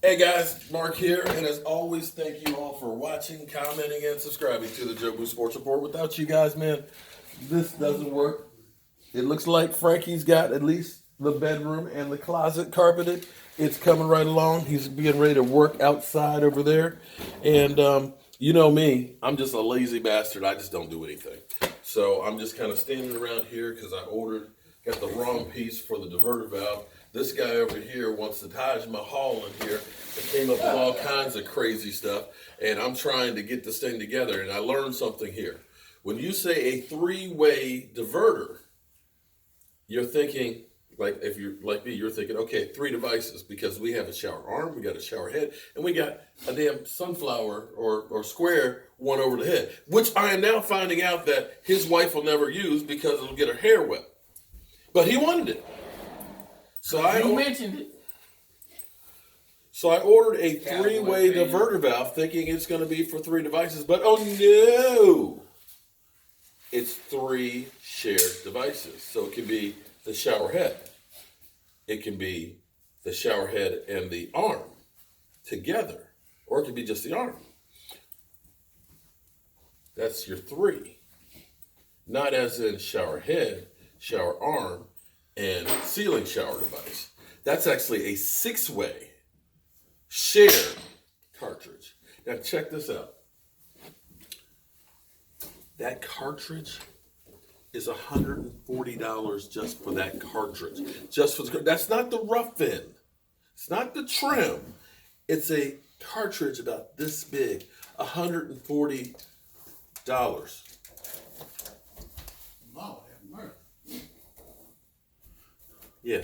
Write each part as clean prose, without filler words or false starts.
Hey guys, Mark here, and as always, thank you all for watching, commenting, and subscribing to the Joe Boo Sports Report. Without you guys, man, this doesn't work. It looks like Frankie's got at least the bedroom and the closet carpeted. It's coming right along. He's getting ready to work outside over there. And you know me, I'm just a lazy bastard. I just don't do anything. So I'm just kind of standing around here because I got the wrong piece for the diverter valve. This guy over here wants the Taj Mahal in here. It came up with all kinds of crazy stuff, and I'm trying to get this thing together, and I learned something here. When you say a three-way diverter, you're thinking, like if you're like me, you're thinking, okay, 3 devices, because we have a shower arm, we got a shower head, and we got a damn sunflower or square one over the head, which I am now finding out that his wife will never use because it'll get her hair wet. But he wanted it. So You mentioned it. So I ordered a 3-way diverter valve thinking it's going to be for 3 devices, but oh no! It's 3 shared devices. So it can be the shower head. It can be the shower head and the arm together. Or it can be just the arm. That's your 3. Not as in shower head, shower arm, and ceiling shower device. That's actually a 6-way shared cartridge. Now check this out. That cartridge is $140 just for that cartridge. That's not the rough end. It's not the trim. It's a cartridge about this big. $140. Yeah.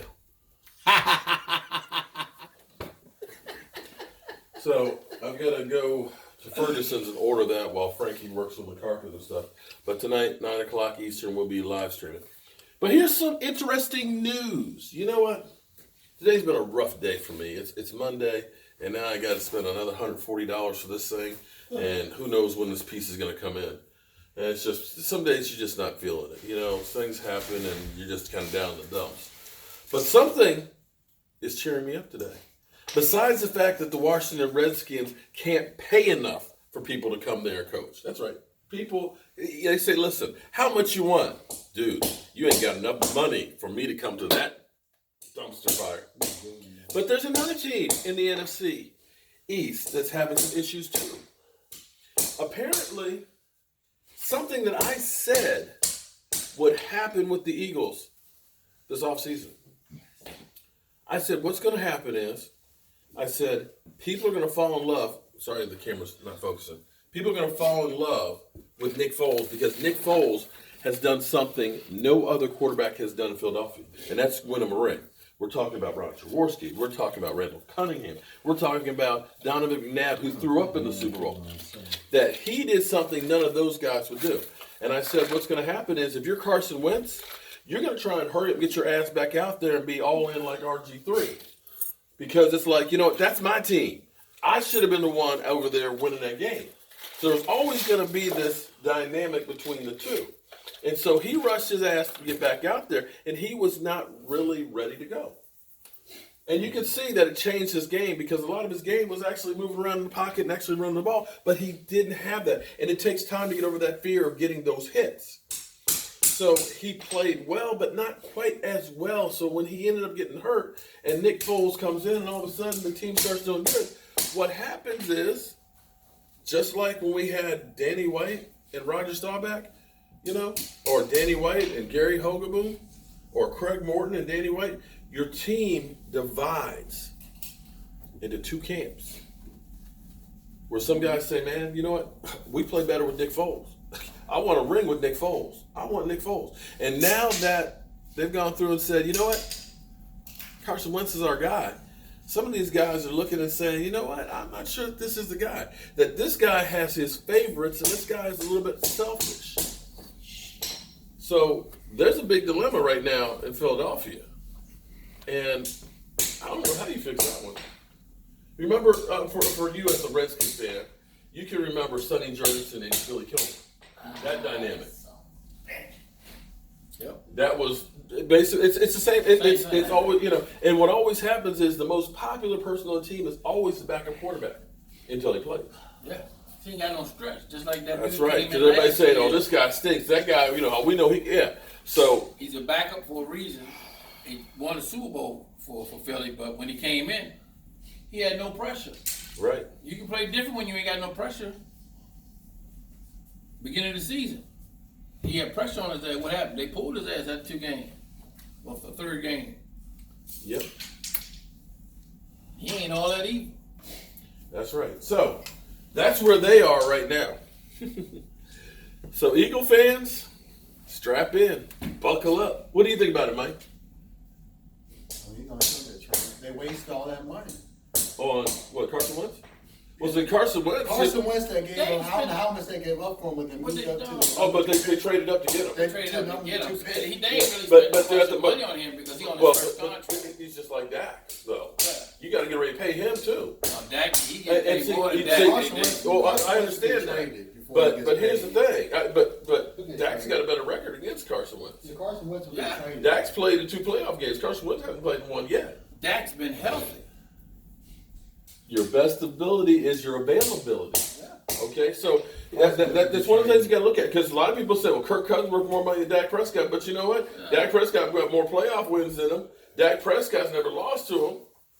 So I've got to go to Ferguson's and order that while Frankie works on the carpet and stuff. But tonight, 9 o'clock Eastern, we'll be live streaming. But here's some interesting news. You know what? Today's been a rough day for me. It's Monday, and now I got to spend another $140 for this thing. And who knows when this piece is going to come in. And it's just, some days you're just not feeling it. You know, things happen and you're just kind of down in the dumps. But something is cheering me up today. Besides the fact that the Washington Redskins can't pay enough for people to come there, coach. That's right. People, they say, listen, how much you want? Dude, you ain't got enough money for me to come to that dumpster fire. But there's another team in the NFC East that's having some issues too. Apparently, something that I said would happen with the Eagles this offseason. I said, what's going to happen is, I said, people are going to fall in love. Sorry, the camera's not focusing. People are going to fall in love with Nick Foles because Nick Foles has done something no other quarterback has done in Philadelphia, and that's win him a ring. We're talking about Ron Jaworski. We're talking about Randall Cunningham. We're talking about Donovan McNabb, who threw up in the Super Bowl. That he did something none of those guys would do. And I said, what's going to happen is if you're Carson Wentz, you're going to try and hurry up and get your ass back out there and be all in like RG3. Because it's like, you know, that's my team. I should have been the one over there winning that game. So there's always going to be this dynamic between the two. And so he rushed his ass to get back out there, and he was not really ready to go. And you could see that it changed his game because a lot of his game was actually moving around in the pocket and actually running the ball, but he didn't have that. And it takes time to get over that fear of getting those hits. So he played well, but not quite as well. So when he ended up getting hurt and Nick Foles comes in and all of a sudden the team starts doing good, what happens is, just like when we had Danny White and Roger Staubach, you know, or Danny White and Gary Hogaboom, or Craig Morton and Danny White, your team divides into 2 camps. Where some guys say, man, you know what? We play better with Nick Foles. I want a ring with Nick Foles. I want Nick Foles. And now that they've gone through and said, you know what? Carson Wentz is our guy. Some of these guys are looking and saying, you know what? I'm not sure that this is the guy. That this guy has his favorites and this guy is a little bit selfish. So there's a big dilemma right now in Philadelphia. And I don't know how you fix that one. Remember, for you as a Redskins fan, you can remember Sonny Jurgensen and Billy Kilmer. That dynamic. Yep. That was Basically, it's the same. It's always, and what always happens is the most popular person on the team is always the backup quarterback until he plays. Yeah. He ain't got no stress, just like that. That's right. Because everybody's saying, "Oh, this guy stinks." That guy, we know he. Yeah. So he's a backup for a reason. He won a Super Bowl for Philly, but when he came in, he had no pressure. Right. You can play different when you ain't got no pressure. Beginning of the season, he had pressure on his ass. What happened? They pulled his ass after 2 games. Well, the 3rd game. Yep. He ain't all that evil. That's right. So that's where they are right now. So Eagle fans, strap in, buckle up. What do you think about it, Mike? They waste all that money. On what, Carson Wentz? Was it Carson Wentz? Carson Wentz that gave him, I don't know how much they gave up for him when they moved up to the... Oh, but they traded up to get him. They traded up to get him. They ain't really But spent money on him because he on his first contract. He's just like Dak, though. Yeah. You got to get ready to pay him, too. Dak, he gets paid more than Dak. Well, I understand that. But here's the thing. But Dak's got a better record against Carson Wentz. So Carson Wentz was traded. Dak's played in 2 playoff games. Carson Wentz hasn't played in 1 yet. Dak's been healthy. Your best ability is your availability. Yeah. Okay, so that's one of the things you got to look at, because a lot of people say, well, Kirk Cousins worth more money than Dak Prescott, but you know what? Yeah. Dak Prescott got more playoff wins than him. Dak Prescott's never lost to him.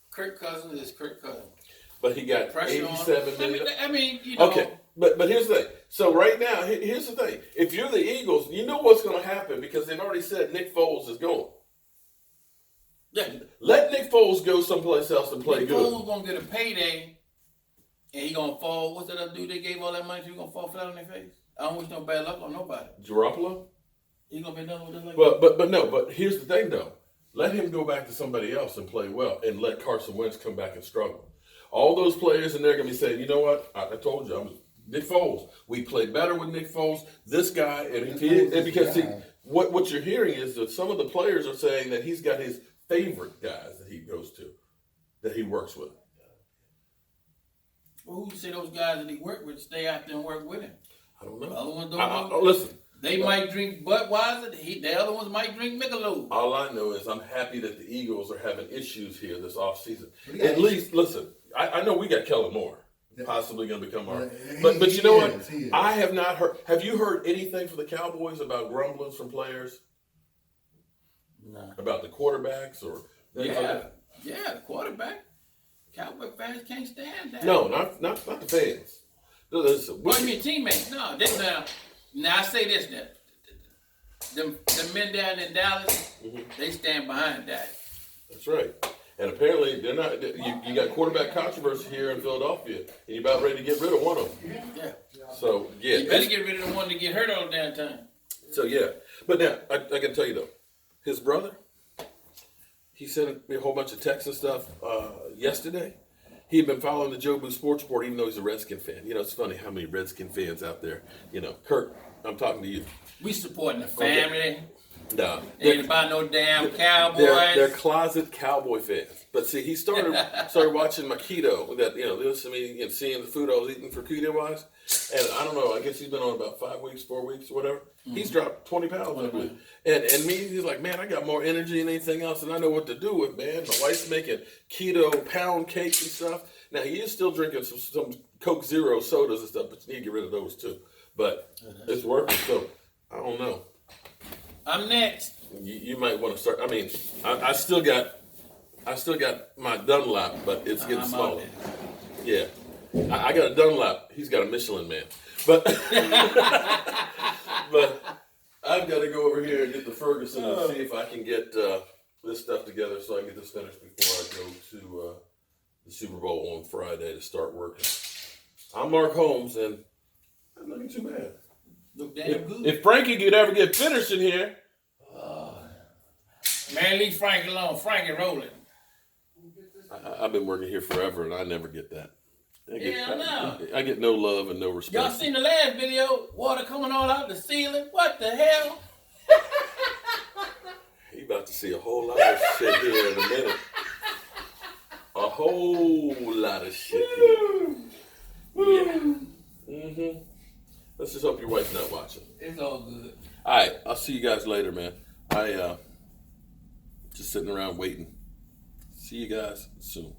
Kirk Cousins is Kirk Cousins. But he got $87 million. I mean, Okay, but here's the thing. So right now, here's the thing. If you're the Eagles, you know what's going to happen, because they've already said Nick Foles is going. Yeah. Let Nick Foles go someplace else and play good. Nick Foles gonna get a payday, and he gonna fall. What's that other dude they gave all that money to? He gonna fall flat on their face. I don't wish no bad luck on nobody. Garoppolo? He gonna be done with it like that? But here's the thing though. Let him go back to somebody else and play well, and let Carson Wentz come back and struggle. All those players in there are gonna be saying, you know what? I told you, I'm Nick Foles. We played better with Nick Foles. This guy, what you're hearing is that some of the players are saying that he's got his favorite guys that he goes to, that he works with. Well, who you say those guys that he work with stay out there and work with him? I don't know. The other ones don't listen. They might drink Budweiser. The other ones might drink Michelob. All I know is I'm happy that the Eagles are having issues here this offseason. At least, listen, I know we got Kellen Moore possibly going to become our... But you know what? I have not heard... Have you heard anything from the Cowboys about grumblings from players? No. About the quarterbacks or... Yeah, the quarterback. Cowboy fans can't stand that. No, not the fans. What do you mean teammates? No, now I say this now. Them men down in Dallas, they stand behind that. That's right. And apparently they're not. You got quarterback controversy here in Philadelphia, and you're about ready to get rid of one of them. Yeah. So yeah, you better get rid of the one to get hurt all the damn time. So yeah, but now I can tell you though, his brother, he sent me a whole bunch of texts and stuff yesterday. He'd been following the Joe Boo Sports Report, even though he's a Redskin fan. You know, it's funny how many Redskin fans out there. You know, Kirk, I'm talking to you. We supporting the family. Okay. No, ain't about no damn Cowboys. They're closet Cowboy fans. But see, he started watching my keto. That listening to me and seeing the food I was eating for keto wise. And I don't know. I guess he's been on about 5 weeks, 4 weeks, whatever. Mm-hmm. He's dropped 20 pounds. And me, he's like, man, I got more energy than anything else, and I know what to do with, man. My wife's making keto pound cakes and stuff. Now he is still drinking some Coke Zero sodas and stuff, but you need to get rid of those too. But it's working. So I don't know. I'm next. You might want to start. I mean, I still got my Dunlap, but it's getting smaller. Yeah, I got a Dunlap. He's got a Michelin Man, but I've got to go over here and get the Ferguson and see if I can get this stuff together so I can get this finished before I go to the Super Bowl on Friday to start working. I'm Mark Holmes, and I'm not looking too bad. Look damn good. If Frankie could ever get finished in here. Man, leave Frankie alone. Frankie rolling. I've been working here forever, and I never get that. No. I get no love and no respect. Y'all seen the last video? Water coming all out the ceiling? What the hell? You about to see a whole lot of shit here in a minute. A whole lot of shit here. Yeah. Mm-hmm. Let's just hope your wife's not watching. It's all good. All right. I'll see you guys later, man. just sitting around waiting. See you guys soon.